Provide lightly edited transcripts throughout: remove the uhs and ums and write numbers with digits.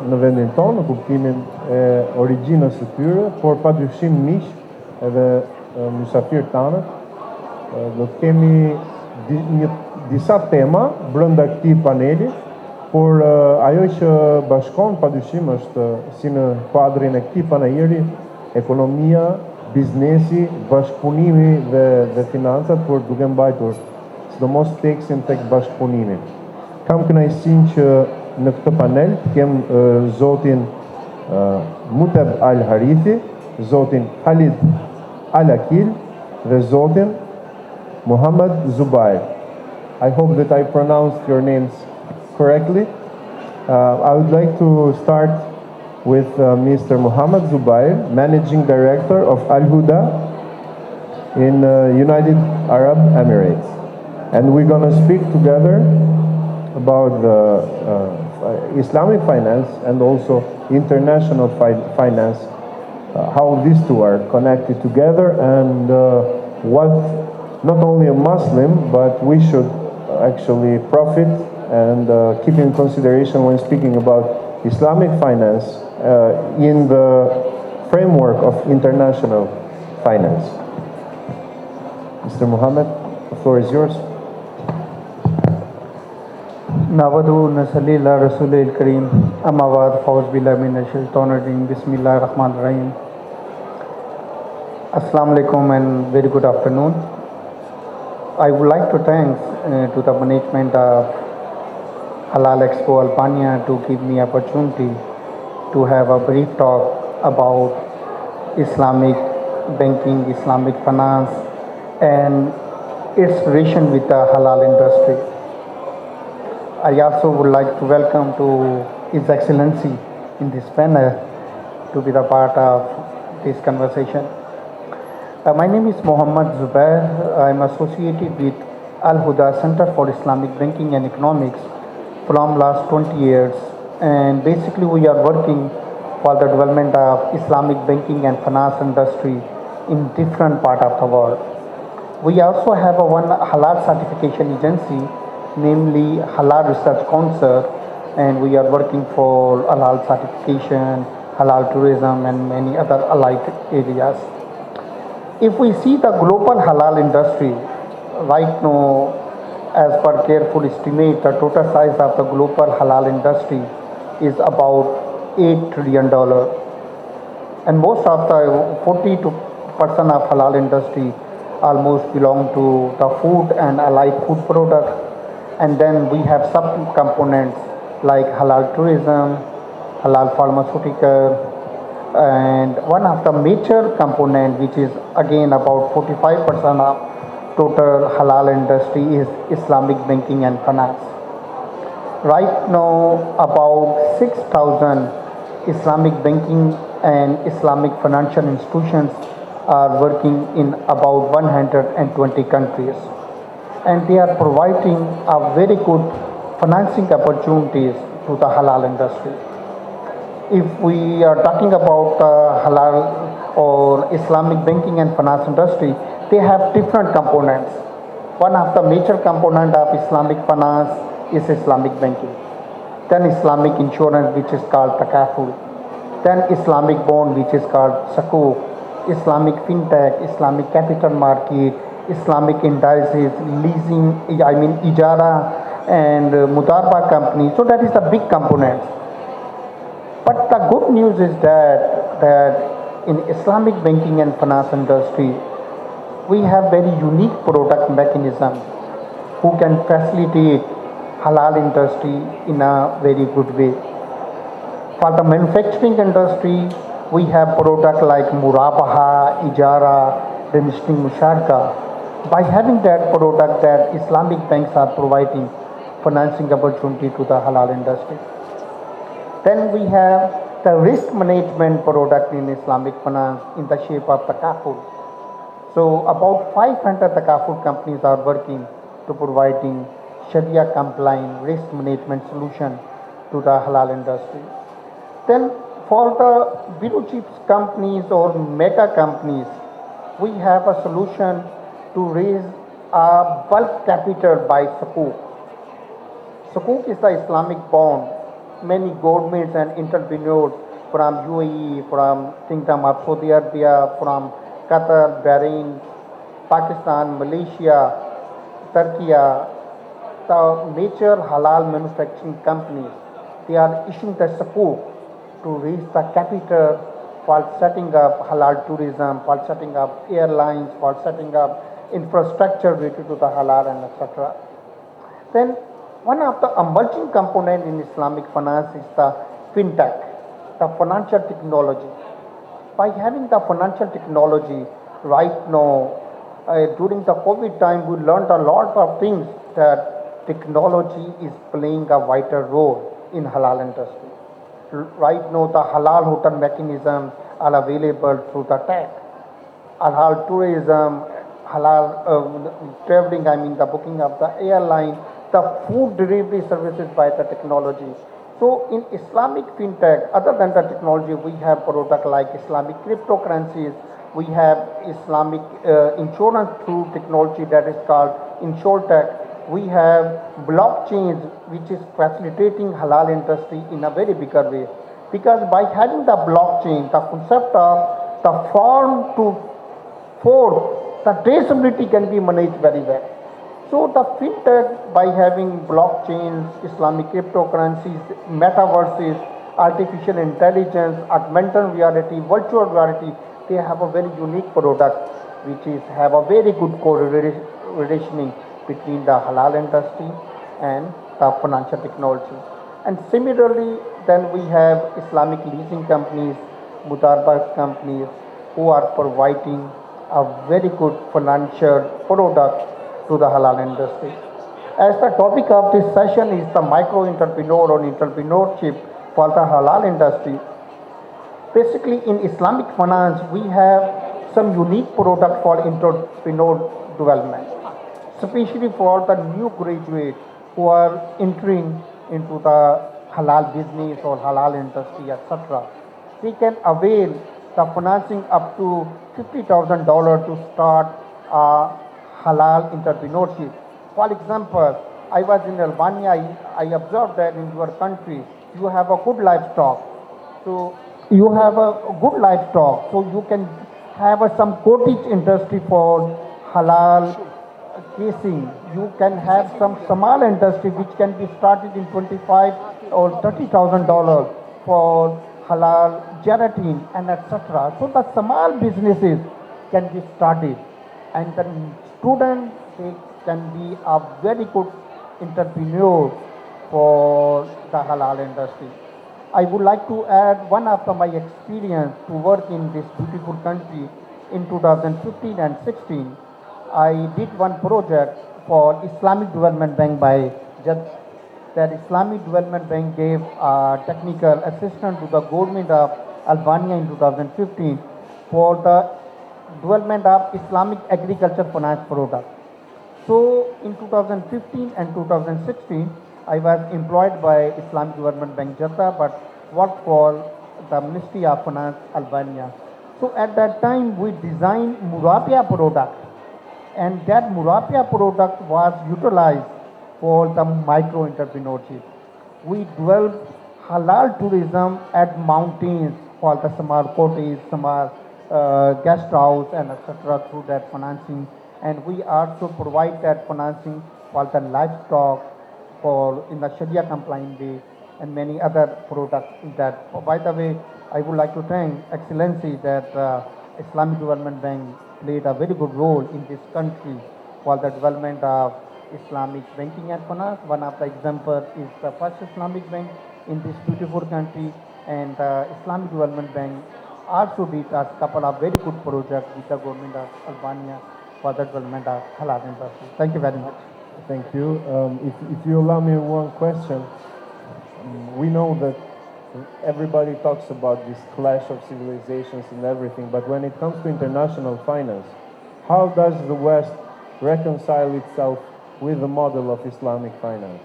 në vendin tonë, në kuptimin e origjinës së tyre, por padyshim miq edhe mysafir tanët, do të kemi disa tema brenda këtij paneli, por ajo që bashkon padyshim është si në kuadrin e këtij panajiri ekonomia, biznesi, bashkëpunimi dhe financat, por duke mbajtur sidomos teksin tek bashkëpunimi. Kam kënaqësinë që në këtë panel kem zotin Muteb Al-Harithi, zotin Khaled Alaqeel dhe zotin Muhammad Zubair. I hope that I pronounced your names correctly. I would like to start with Mr. Muhammad Zubair, Managing Director of AlHuda in United Arab Emirates. And we're going to speak together about the Islamic finance and also international finance, how these two are connected together, and what not only a Muslim, but we should actually profit and keep in consideration when speaking about Islamic finance in the framework of international finance. Mr. Muhammad, the floor is yours. Navadu Nasali la Rasulil Kareem Amawad Fawz Billah min Shaitan Rajim Bismillah Rahman Rahim. Assalamu alaikum and very good afternoon. I would like to thank to the management of Halal Expo Albania to give me opportunity to have a brief talk about Islamic banking, Islamic finance and its relation with the halal industry. I also would like to welcome to His Excellency in this panel to be the part of this conversation. My name is Muhammad Zubair. I am associated with AlHuda Center for Islamic Banking and Economics from last 20 years, and basically we are working for the development of Islamic banking and finance industry in different part of the world. We also have one halal certification agency, namely Halal Research Council, and we are working for halal certification, halal tourism and many other allied areas. If we see the global halal industry, right now, as per careful estimate, the total size of the global halal industry is about $8 trillion. And most of the 40% of halal industry almost belong to the food and allied food products. And then we have sub-components like halal tourism, halal pharmaceutical, and one of the major component, which is again about 45% of total halal industry, is Islamic banking and finance. Right now, about 6,000 Islamic banking and Islamic financial institutions are working in about 120 countries, and they are providing a very good financing opportunities to the halal industry. If we are talking about halal or Islamic banking and finance industry, they have different components. One of the major component of Islamic finance is Islamic banking. Then Islamic insurance, which is called takaful. Then Islamic bond, which is called sukuk. Islamic fintech, Islamic capital market, Islamic indices, leasing, ijara and mudarba company. So that is the big component. But the good news is that in Islamic banking and finance industry, we have very unique product mechanism who can facilitate halal industry in a very good way. For the manufacturing industry, we have products like murabaha, ijara, remisting musharka. By having that product, that Islamic banks are providing financing opportunity to the halal industry. Then we have the risk management product in Islamic finance in the shape of takaful. So about 500 takaful companies are working to providing Sharia compliant risk management solution to the halal industry. Then for the blue chips companies or mega companies, we have a solution to raise a bulk capital by sukuk. Sukuk is the Islamic bond many governments and entrepreneurs from UAE, from Kingdom of Saudi Arabia, from Qatar, Bahrain, Pakistan, Malaysia, Turkiye, the major halal manufacturing companies, they are issuing the support to raise the capital for setting up halal tourism, for setting up airlines, for setting up infrastructure related to the halal and etc. Then one of the emerging component in Islamic finance is the fintech, the financial technology. By having the financial technology right now, during the COVID time, we learned a lot of things that technology is playing a vital role in halal industry. Right now, the halal hotel mechanisms are available through the tech. Halal tourism, halal traveling, I mean the booking of the airline, the food delivery services by the technology. So in Islamic fintech, other than the technology, we have product like Islamic cryptocurrencies, we have Islamic insurance through technology that is called InsurTech. We have blockchains, which is facilitating halal industry in a very bigger way. Because by having the blockchain, the concept of the farm to fork, the traceability can be managed very well. So the fintech, by having blockchains, Islamic cryptocurrencies, metaverses, artificial intelligence, augmented reality, virtual reality, they have a very unique product which is have a very good correlationing between the halal industry and the financial technology. And similarly, then we have Islamic leasing companies, Moderator companies, who are providing a very good financial product to the halal industry. As the topic of this session is the micro entrepreneur or entrepreneurship for the halal industry, basically in Islamic finance we have some unique product for entrepreneur development, especially for the new graduates who are entering into the halal business or halal industry, etc. They can avail the financing up to $50,000 to start a halal entrepreneurship. For example, I was in Albania, I observed that in your country you have a good livestock. So you have a good livestock, so you can have some cottage industry for halal casing. You can have some small industry which can be started in 25 or $30,000 for halal gelatin and etc. So the small businesses can be started, and the student they can be a very good entrepreneur for the halal industry. I would like to add one of my experience to work in this beautiful country in 2015 and 16. I did one project for Islamic Development Bank by that Islamic Development Bank gave technical assistance to the government of Albania in 2015 for the development of Islamic agriculture finance product. So in 2015 and 2016, I was employed by Islamic Development Bank Jeddah, but worked for the Ministry of Finance Albania. So at that time, we designed Murabia product, and that Murabia product was utilized for the micro entrepreneurship. We developed halal tourism at mountains for the small cottage, small guest house, and etc. through that financing. And we also provide that financing for the livestock for in the Sharia compliant way and many other products in that. By the way, I would like to thank Excellency that Islamic Development Bank played a very good role in this country for the development of Islamic banking and finance. One of the examples is the first Islamic bank in this beautiful country, and Islamic Development Bank also did a couple of very good projects with the government of Albania for the development of halal industry. Thank you very much. Thank you. If you allow me one question, we know that everybody talks about this clash of civilizations and everything, but when it comes to international finance, how does the West reconcile itself with the model of Islamic finance?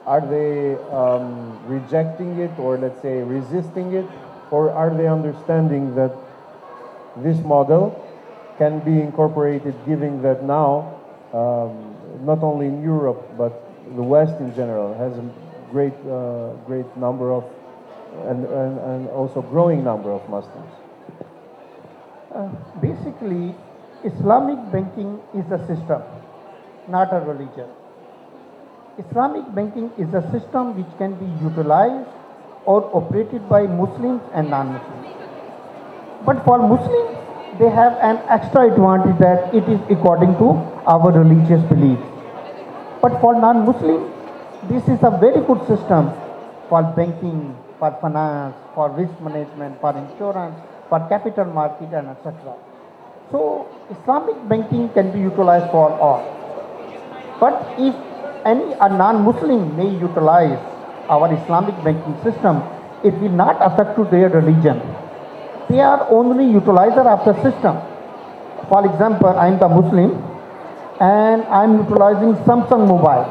Are they rejecting it, or let's say resisting it, or are they understanding that this model can be incorporated, given that now not only in Europe but the West in general has great number of and also growing number of Muslims? Basically, Islamic banking is a system, not a religion. Islamic banking is a system which can be utilized or operated by Muslims and non-Muslims. But for Muslims, they have an extra advantage that it is according to our religious beliefs. But for non-Muslims, this is a very good system for banking, for finance, for risk management, for insurance, for capital market, and etc. So Islamic banking can be utilized for all. But if any a non-Muslim may utilize our Islamic banking system, it will not affect to their religion. They are only utilizer of the system. For example, I am the Muslim and I am utilizing Samsung mobile.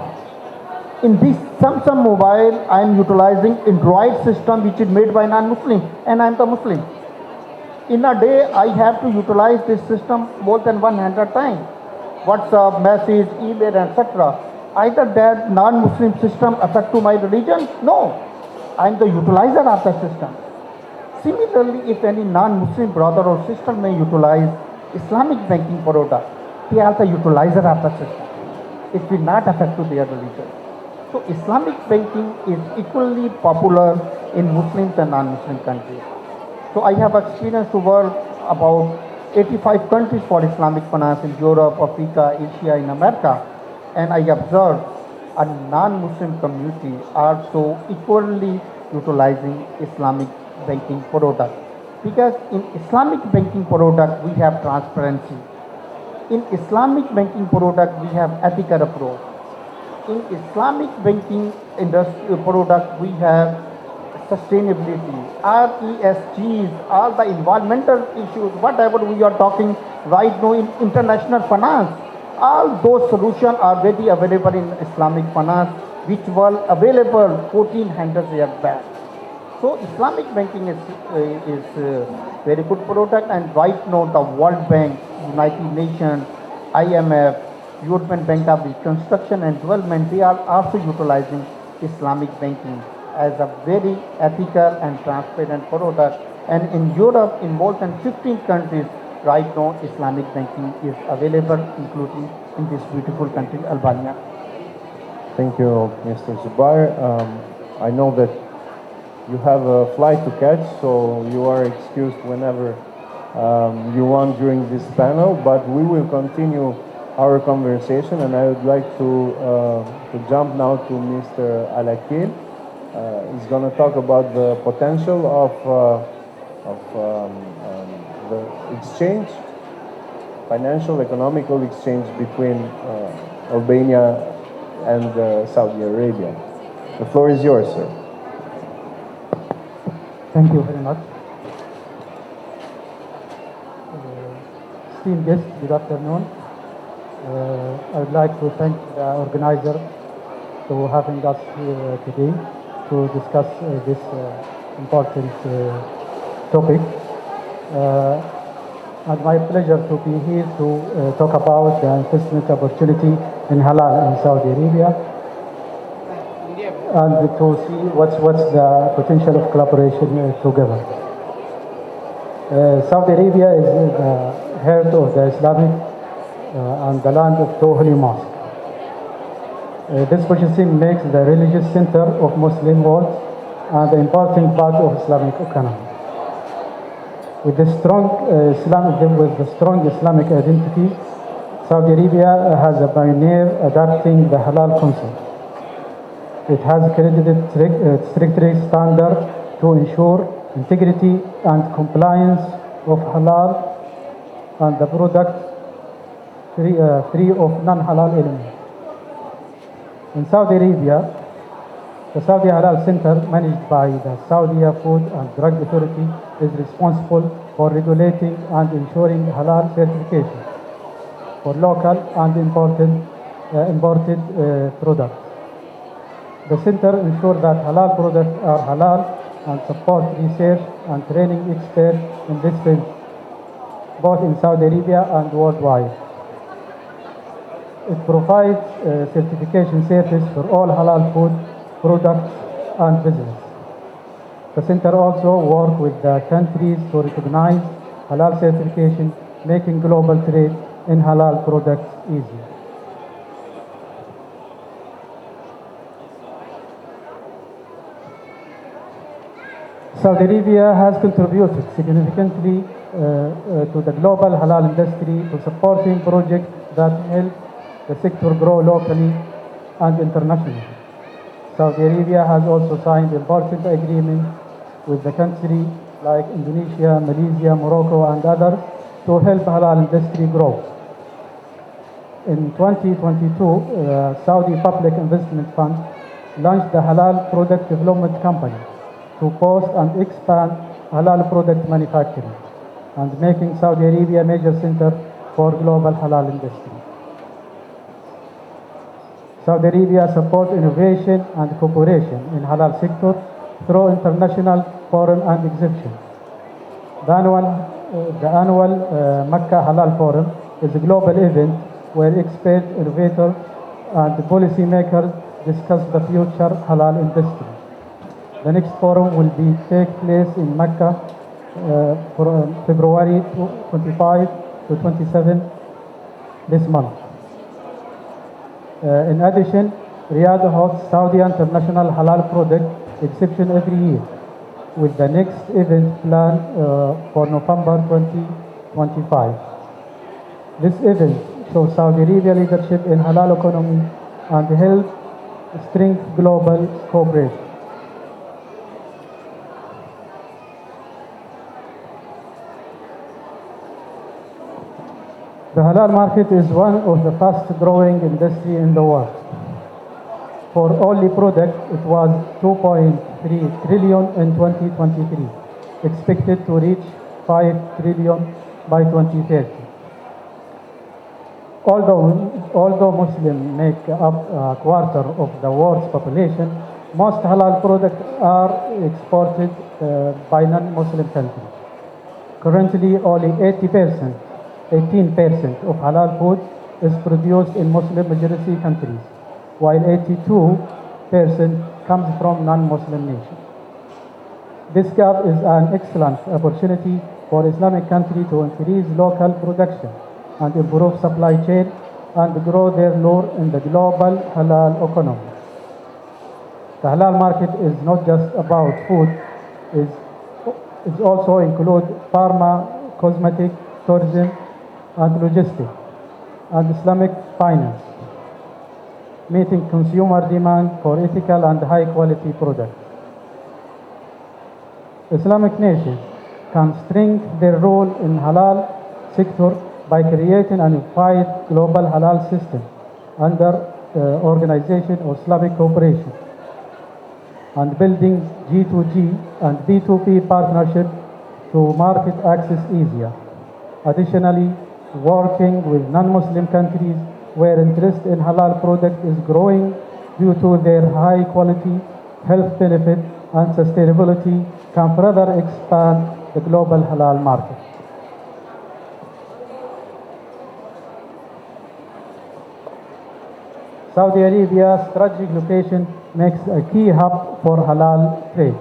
In this Samsung mobile, I am utilizing Android system which is made by non-Muslim, and I am the Muslim. In a day, I have to utilize this system more than 100 times. WhatsApp, message, email, etc. Either that non-Muslim system affect to my religion? No. I am the utilizer of the system. Similarly, if any non-Muslim brother or sister may utilize Islamic banking product, they are the utilizer of the system. It will not affect to their religion. So Islamic banking is equally popular in Muslims and non-Muslim countries. So I have experience to work about 85 countries for Islamic finance in Europe, Africa, Asia, and America. And I observed a non-Muslim community also equally utilizing Islamic banking product. Because in Islamic banking product, we have transparency. In Islamic banking product, we have ethical approach. In Islamic banking industry product, we have sustainability, our ESGs, all the environmental issues, whatever we are talking right now in international finance, all those solutions are already available in Islamic finance, which were available 1400 years back. So Islamic banking is very good product, and right now the World Bank, United Nations, IMF, European Bank of Reconstruction and Development, they are also utilizing Islamic banking as a very ethical and transparent product. And in Europe, in more than 15 countries, right now Islamic banking is available, including in this beautiful country, Albania. Thank you, Mr. Zubair. I know that you have a flight to catch, so you are excused whenever you want during this panel, but we will continue our conversation, and I would like to jump now to Mr. Alaqeel. He's going to talk about the potential of the exchange, financial, economical exchange between Albania and Saudi Arabia. The floor is yours, sir. Thank you very much. Esteemed guests, good afternoon. I would like to thank the organizer for having us here today to discuss this important topic. And my pleasure to be here to talk about the investment opportunity in halal in Saudi Arabia, and to see what's the potential of collaboration together. Saudi Arabia is the heart of the Islamic and the land of two holy mosques. This position makes the religious center of Muslim world and an important part of Islamic economy. With the strong Islamic identity, Saudi Arabia has a pioneer adapting the halal concept. It has created stricter standards to ensure integrity and compliance of halal and the product free of non-halal elements. In Saudi Arabia, the Saudi Halal Center, managed by the Saudi Food and Drug Authority, is responsible for regulating and ensuring halal certification for local and imported products. The center ensures that halal products are halal and support research and training experts in this field, both in Saudi Arabia and worldwide. It provides certification service for all halal food products, and business. The center also works with the countries to recognize halal certification, making global trade in halal products easy. Saudi Arabia has contributed significantly to the global halal industry to supporting projects that help the sector grow locally and internationally. Saudi Arabia has also signed important agreements with the country like Indonesia, Malaysia, Morocco, and others to help halal industry grow. In 2022, Saudi Public Investment Fund launched the Halal Product Development Company to boost and expand halal product manufacturing and making Saudi Arabia a major center for global halal industry. Saudi Arabia supports innovation and cooperation in halal sector through international forum and exhibition. The annual Makkah Halal Forum is a global event where experts, innovators, and policymakers discuss the future halal industry. The next forum will take place in Mecca from February 25 to 27 this month. In addition, Riyadh hosts Saudi International Halal Product Exhibition every year, with the next event planned for November 2025. This event shows Saudi Arabia leadership in halal economy and help strengthen global cooperation. The halal market is one of the fast-growing industry in the world. For only product, it was 2.3 trillion in 2023, expected to reach 5 trillion by 2030. Although Muslims make up a quarter of the world's population, most halal products are exported by non-Muslim countries. Currently, only 18% of halal food is produced in Muslim majority countries, while 82% comes from non-Muslim nations. This gap is an excellent opportunity for Islamic countries to increase local production and improve supply chain and grow their role in the global halal economy. The halal market is not just about food, it also includes pharma, cosmetic, tourism, and logistics, and Islamic finance, meeting consumer demand for ethical and high-quality products. Islamic nations can strengthen their role in halal sector by creating a unified global halal system under Organization of Islamic Cooperation and building G2G and B2B partnership to market access easier. Additionally, working with non-Muslim countries where interest in halal product is growing due to their high quality, health benefit, and sustainability can further expand the global halal market. Saudi Arabia's strategic location makes a key hub for halal trade.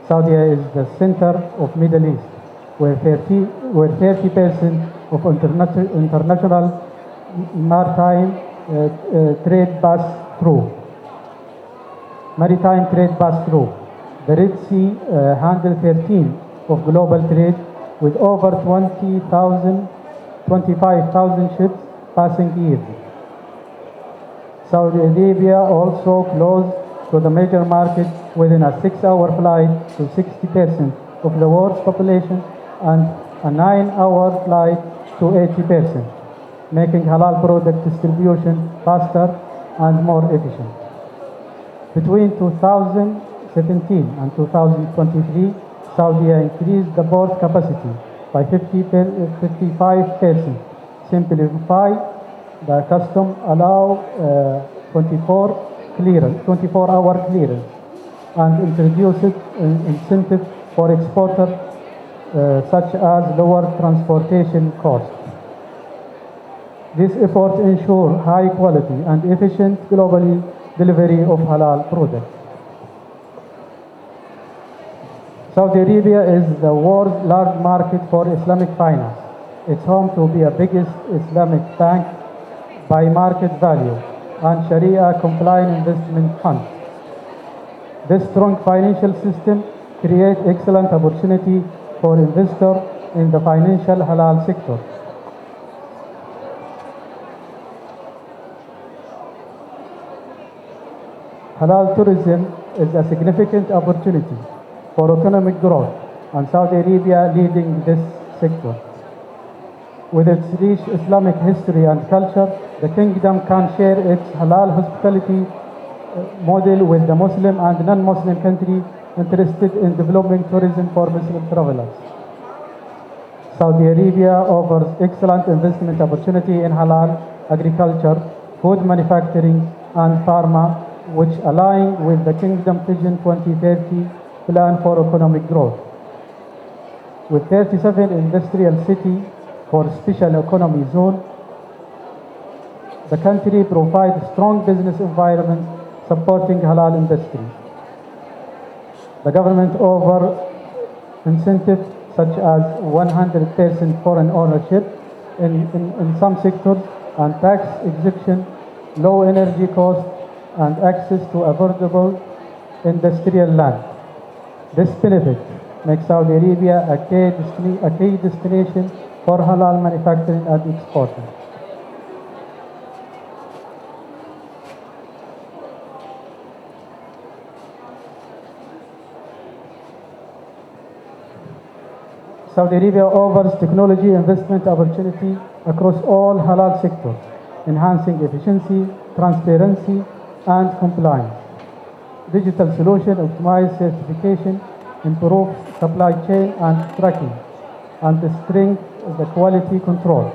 Saudi is the center of Middle East, where 30% of international maritime trade pass through. The Red Sea handles 13% of global trade, with over 25,000 ships passing yearly. Saudi Arabia also close to the major market within a 6-hour flight to 60% of the world's population and a 9-hour flight to 80%, making halal product distribution faster and more efficient. Between 2017 and 2023, Saudi increased the port capacity by 55%, simplify the custom, allow 24-hour clearance, and introduced incentives for exporters such as lower transportation costs. This effort ensures high quality and efficient globally delivery of halal products. Saudi Arabia is the world's large market for Islamic finance. It's home to the biggest Islamic bank by market value and Sharia-compliant investment fund. This strong financial system creates excellent opportunity for investors in the financial halal sector. Halal tourism is a significant opportunity for economic growth, and Saudi Arabia leading this sector. With its rich Islamic history and culture, the kingdom can share its halal hospitality model with the Muslim and non-Muslim countries interested in developing tourism for Muslim travelers. Saudi Arabia offers excellent investment opportunity in halal agriculture, food manufacturing, and pharma, which align with the Kingdom Vision 2030 plan for economic growth. With 37 industrial cities for special economy zone, the country provides strong business environment supporting halal industry. The government offers incentives such as 100% foreign ownership in some sectors and tax exemption, low energy costs, and access to affordable industrial land. This benefit makes Saudi Arabia a key destination for halal manufacturing and exporting. Saudi Arabia offers technology investment opportunity across all halal sectors, enhancing efficiency, transparency, and compliance. Digital solution optimize certification, improve supply chain and tracking, and strengthen the quality control.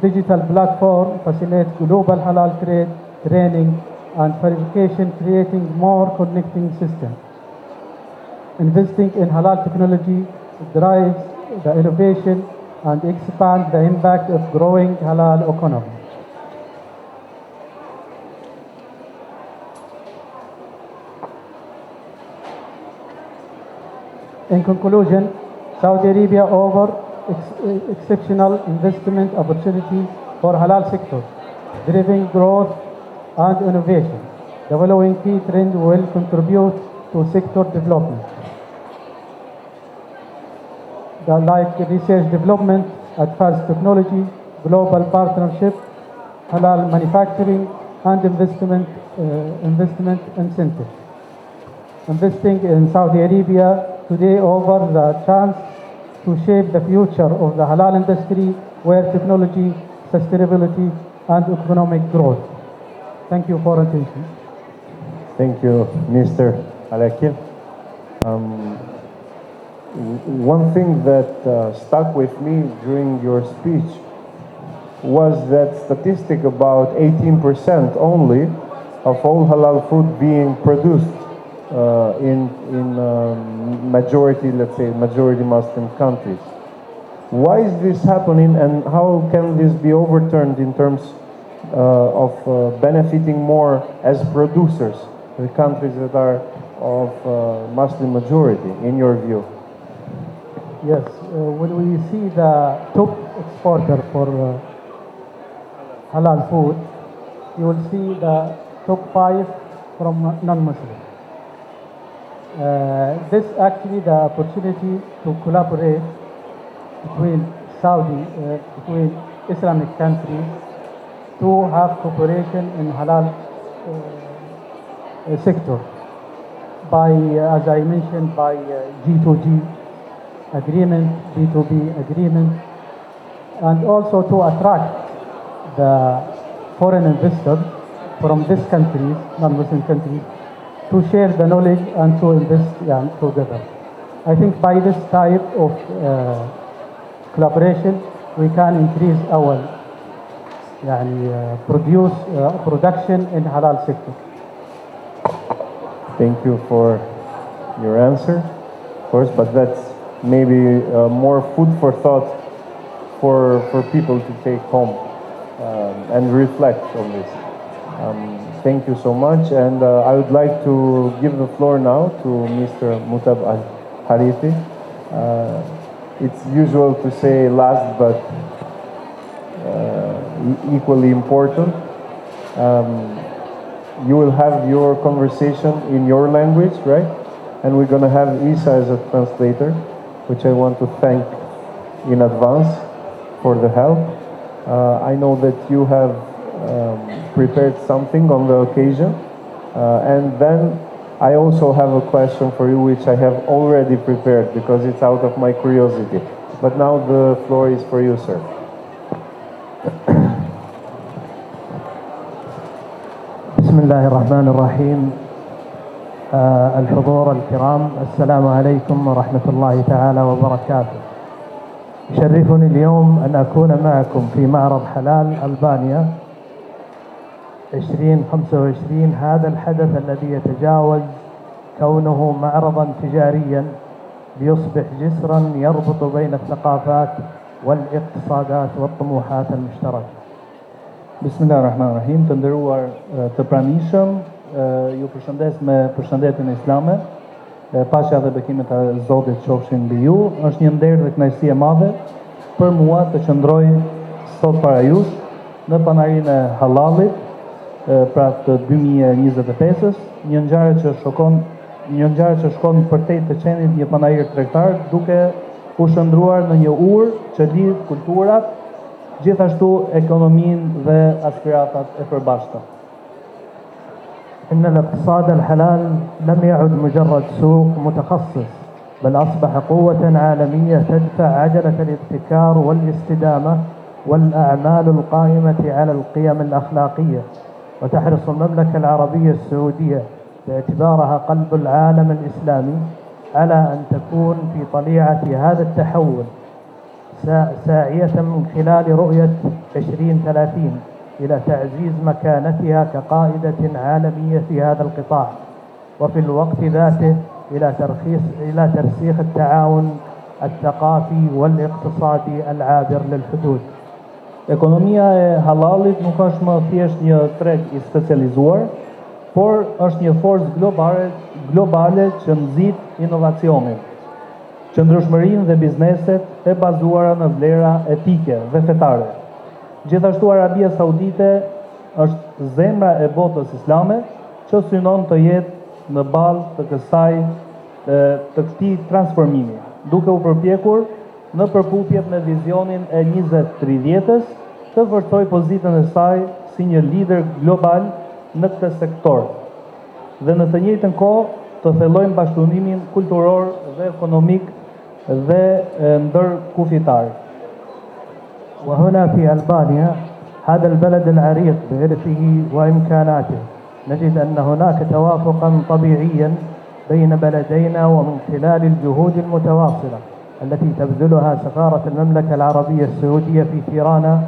Digital platform facilitates global halal trade, training, and verification, creating more connecting systems. Investing in halal technology drives the innovation and expands the impact of growing halal economy. In conclusion, Saudi Arabia offers exceptional investment opportunity for halal sector, driving growth and innovation. The following key trends will contribute to sector development. Like research development, advanced technology, global partnership, halal manufacturing, and investment incentives. Investing in Saudi Arabia today offers the chance to shape the future of the halal industry where technology, sustainability, and economic growth. Thank you for attention. Thank you, Mr. Alaqeel. One thing that stuck with me during your speech was that statistic about 18% only of all halal food being produced in majority, let's say, majority Muslim countries. Why is this happening, and how can this be overturned in terms of benefiting more as producers, the countries that are of Muslim majority, in your view? Yes, when we see the top exporter for halal food, you will see the top 5 from non-Muslim. This actually the opportunity to collaborate between between Islamic countries to have cooperation in halal sector by, as I mentioned, by G2G agreement, B2B agreement, and also to attract the foreign investors from these countries, non-Muslim countries, to share the knowledge and to invest together. I think by this type of collaboration, we can increase our production in halal sector. Thank you for your answer, of course, but that's maybe more food for thought for people to take home and reflect on this. Thank you so much. And I would like to give the floor now to Mr. Muteb Al-Harithi. It's usual to say last, but equally important. You will have your conversation in your language, right? And we're going to have Isa as a translator, which I want to thank in advance for the help. I know that you have prepared something on the occasion. And then I also have a question for you, which I have already prepared because it's out of my curiosity. But now the floor is for you, sir. بسم الله الرحمن الرحيم. الحضور الكرام، السلام عليكم ورحمة الله تعالى وبركاته. يشرفني اليوم أن أكون معكم في معرض حلال ألبانيا 2025. هذا الحدث الذي يتجاوز كونه معرضا تجاريا ليصبح جسرا يربط بين الثقافات والاقتصادات والطموحات المشتركة. Bismillahirrahmanirrahim. Të nderuar të pranishëm, ju përshëndes me përshëndetjen islame. Paqja dhe bekimet e Zotit qofshin mbi ju. Është një nder dhe kënaqësi e madhe për mua të qëndroj sot para jush në panarinë e Halalit, pra të 2025-s, një ngjarje që shkon përtej të qenit një panair tregtar, duke u shndruar në një urë që lidh kulturat, gjithashtu ekonominë dhe aspiratat e përbashkëta. إن الاقتصاد الحلال لم يعد مجرد سوق متخصص، بل أصبح قوة عالمية تدفع عجلة الابتكار والاستدامة والأعمال القائمة على القيم الأخلاقية، وتحرص المملكة العربية السعودية باعتبارها قلب العالم الإسلامي على أن تكون في طليعة هذا التحول، ساعية من خلال رؤية 2030 إلى تعزيز مكانتها كقائدة عالمية في هذا القطاع، وفي الوقت ذاته إلى ترسيخ التعاون الثقافي والاقتصادي العابر للحدود. Ekonomia e halalit nuk është më thjesht një treg i specializuar, por është një forcë globale që nxit inovacionin, qëndrueshmërinë dhe bizneset e bazuara në vlera etike dhe fetare. Gjithashtu Arabia Saudite është zemra e botës islame që synon të jetë në balë të këtij transformimi, duke u përpjekur në përputhjet me vizionin e 2030-s të vërtoj pozitën e saj si një lider global në këtë sektor dhe në të njëjtën kohë të thellojnë bashkëpunimin kulturor dhe ekonomik dhe ndërkufitar. وهنا في ألبانيا هذا البلد العريق بإرثه وإمكاناته نجد أن هناك توافقا طبيعيا بين بلدينا، ومن خلال الجهود المتواصلة التي تبذلها سفارة المملكة العربية السعودية في تيرانا،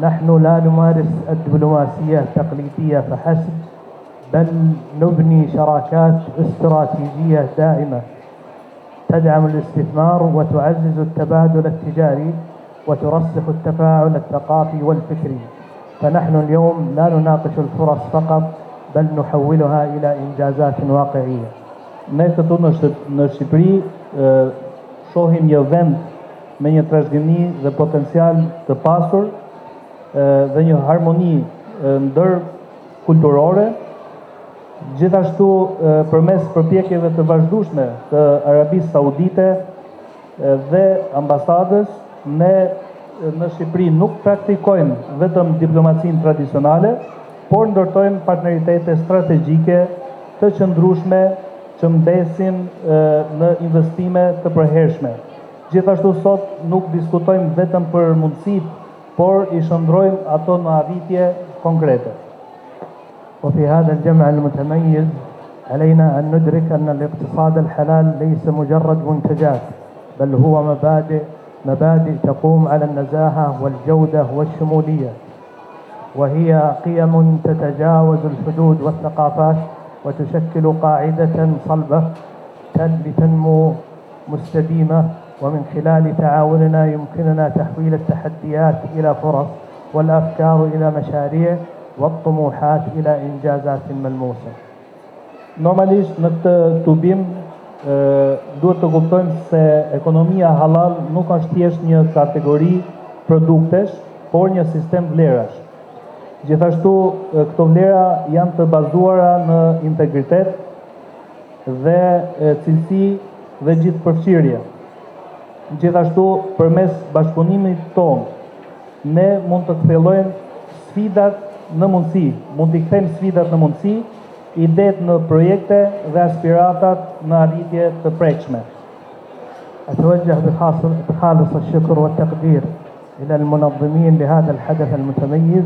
نحن لا نمارس الدبلوماسية التقليدية فحسب، بل نبني شراكات استراتيجية دائمة تدعم الاستثمار وتعزز التبادل التجاري وترسخ التفاعل الثقافي والفكري. فنحن اليوم لا نناقش الفرص فقط، بل نحولها إلى إنجازات واقعية. Ne këtu në Shqipëri shohim një vend me një trashëgimi dhe potencial të pasur dhe një harmoni ndërkulturore. Gjithashtu përmes përpjekjeve të vazhdueshme të Arabisë Saudite dhe ambasadës, ne në Shqipëri nuk praktikojmë vetëm diplomacinë tradicionale, por ndërtojmë partneritete strategjike të qëndrueshme që mbesin në investime të përhershme. Gjithashtu sot nuk diskutojmë vetëm për mundësitë, por i shndrojmë ato në arritje konkrete. وفي هذا الجمع المتميز علينا أن ندرك أن الاقتصاد الحلال ليس مجرد منتجات، بل هو مبادئ تقوم على النزاهة والجودة والشمولية، وهي قيم تتجاوز الحدود والثقافات وتشكل قاعدة صلبة لتنمو مستديمة. ومن خلال تعاوننا يمكننا تحويل التحديات إلى فرص والأفكار إلى مشاريع والطموحات إلى إنجازات ملموسة. Normalisht në këtë tubim duhet të kuptojmë se ekonomia halal nuk është thjesht një kategori produktesh, por një sistem vlerash. Gjithashtu këto vlera janë të bazuara në integritet dhe cilësi dhe gjithëpërfshirje. Gjithashtu përmes bashkëpunimit tonë ne mund të kthellojmë sfidat në mundësi, mund t'i kthejmë sfidat në mundësi, idet në projekte dhe aspiratat në arritje të prekshme. أتوجه بخالص الشكر والتقدير إلى المنظمين لهذا الحدث المتميز،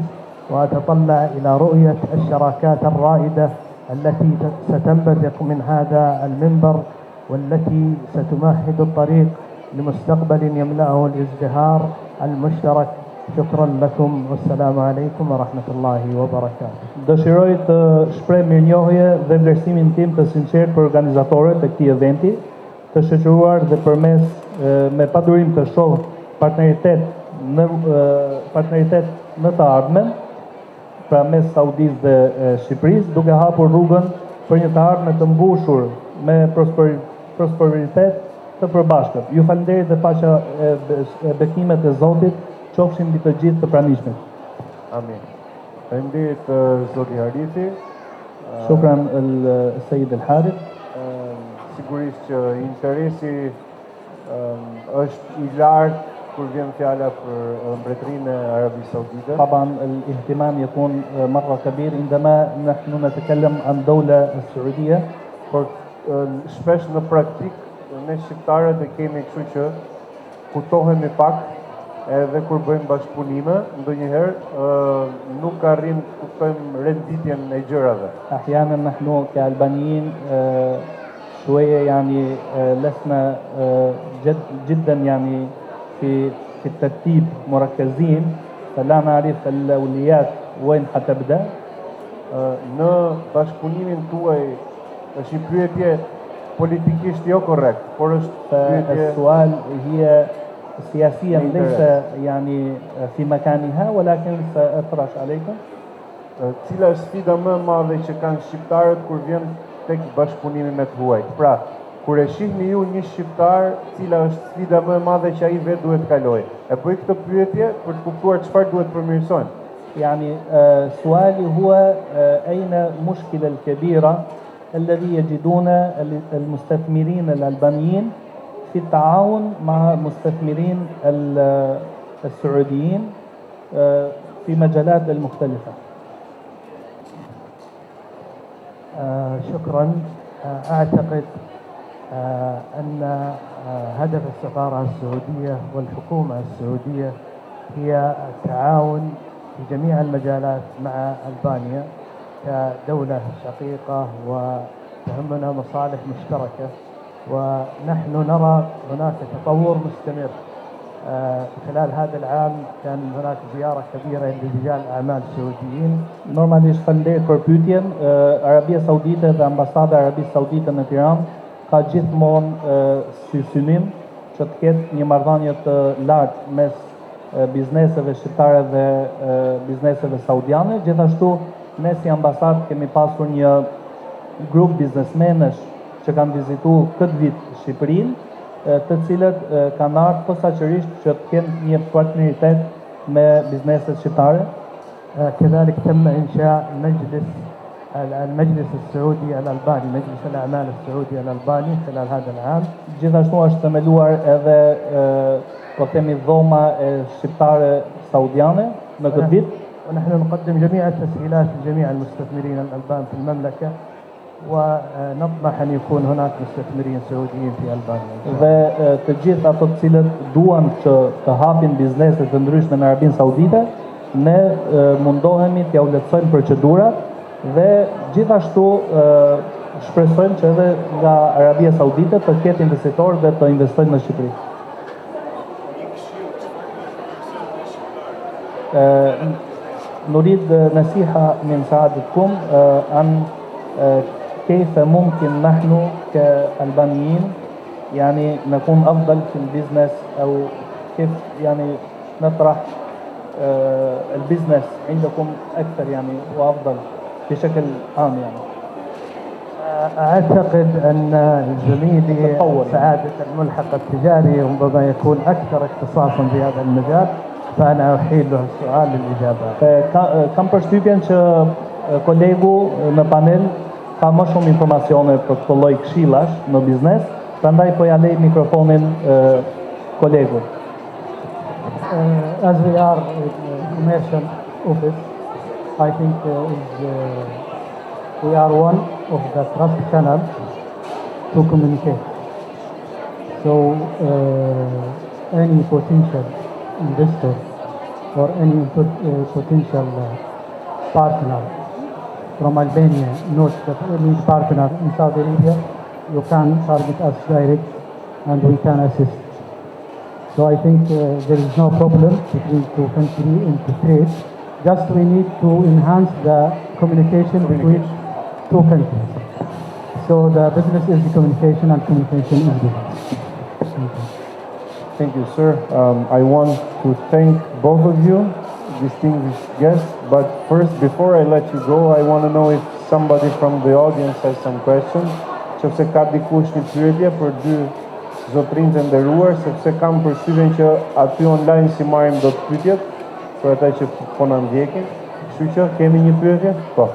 وأتطلع إلى رؤية الشراكات الرائدة التي ستنبثق من هذا المنبر، والتي ستمهد الطريق لمستقبل يملأه الازدهار المشترك. شكرا لكم والسلام عليكم ورحمة الله وبركاته. Dëshiroj të shpreh mirënjohje dhe vlerësimin tim të sinqert për organizatorët e këtij eventi, të shoqëruar dhe përmes me padurim të shoh partneritet në të ardhmen, pra mes Saudisë dhe Shqipërisë, duke hapur rrugën për një të ardhme të mbushur me prosperitet të përbashkët. Ju falenderoj dhe paqja e bekimet e Zotit qofshin mbi të gjithë të pranishmit. Amin. Faleminderit zoti Harithi. Shukran el-Sejid Al-Harith. Sigurisht që interesi është i lartë kur vjen fjala për mbretërinë e Arabisë Saudite. طبعا الاهتمام يكون مرة كبير عندما نحن نتكلم عن دولة السعودية. Por shpesh në praktik ne shqiptarët e kemi kështu që kuptohemi pak edhe kur bëjmë bashkëpunime, ndonjëherë nuk arrim të kuptojmë renditjen e gjërave. أحيانا نحن كألبانيين شوية يعني لسنا جدا يعني في الترتيب مركزين، فلا نعرف الأولويات وين حتبدأ. Në bashkëpunimin tuaj është një pyetje politikisht jo korrekt, por është pyetje السؤال هي سياسيا ليس يعني في مكانها، ولكن سأطرح عليكم. Cila është sfida më e madhe që kanë shqiptarët kur vjen tek bashkëpunimi me të huajt? Pra, kur e shihni ju një shqiptar, cila është sfida më e madhe që ai vetë duhet të kalojë? E bëj këtë pyetje për të kuptuar çfarë duhet përmirësojmë. يعني سؤالي هو أين المشكلة الكبيرة الذي يجدون المستثمرين الألبانيين في التعاون مع المستثمرين السعوديين في مجالات المختلفة. شكرا. أعتقد أن هدف السفارة السعودية والحكومة السعودية هي التعاون في جميع المجالات مع ألبانيا كدولة شقيقة، وتهمنا مصالح مشتركة، ونحن نرى هناك تطور مستمر. خلال هذا العام كان هناك زيارة كبيرة لرجال أعمال سعوديين. Normalisht falenderoj për pyetjen. Arabia Saudite dhe Ambasada e Arabisë Saudite në Tiranë ka gjithmonë si synim që të ketë një marrëdhënie të lartë mes bizneseve shqiptare dhe bizneseve saudiane. Gjithashtu ne si ambasadë kemi pasur një grup biznesmenësh që kanë vizituar këtë vit Shqipërinë, të cilët kanë ardhur posaçërisht që të kenë një partneritet me bizneset shqiptare. كذلك تم إنشاء المجلس السعودي الألباني، مجلس الأعمال السعودي الألباني خلال هذا العام. Gjithashtu është themeluar edhe po themi dhoma e shqiptare saudiane në këtë vit. ونحن نقدم جميع التسهيلات لجميع المستثمرين الألبان في المملكة، ونطمح أن يكون هناك مستثمرين سعوديين في ألبانيا. Dhe të gjithë ato të cilët duan që të hapin biznese të ndryshme në Arabinë Saudite, ne mundohemi t'ja uletsojmë procedurat dhe gjithashtu shpresojmë që edhe nga Arabia Saudite të ketë investitorë dhe të investojnë në Shqipëri. نريد نصيحة من سعادتكم عن كيف ممكن نحن كألبانيين يعني نكون أفضل في البيزنس، أو كيف يعني نطرح البزنس عندكم أكثر يعني وأفضل بشكل عام يعني؟ أعتقد أن زميلي تطور. سعادة الملحق التجاري ربما يكون أكثر اختصاصا في هذا المجال، فأنا أحيل له السؤال للإجابة. Kam përshtypjen që kolegu në panel ka më shumë informacione për këtë lloj këshillash në biznes, prandaj po ja lej mikrofonin kolegut. As we are a commercial office, I think we are one of the trust channels to communicate. So any potential investor or any potential partner from Albania knows that any partner in Saudi Arabia, you can target us direct and we can assist. So I think there is no problem between two countries in the trade. Just we need to enhance the communication between two countries. So the business is the communication and communication is business. Thank you. Thank you, sir. I want to thank both of you, distinguished guests. But first, before I let you go, I want to know if somebody from the audience has some questions. Qofse ka dikush një pyetje për dy zotrinj të nderuar, sepse kam përshtypjen që aty online si marrim dot pyetjet për ata që po na ndjekin. Kështu që kemi një pyetje? Po.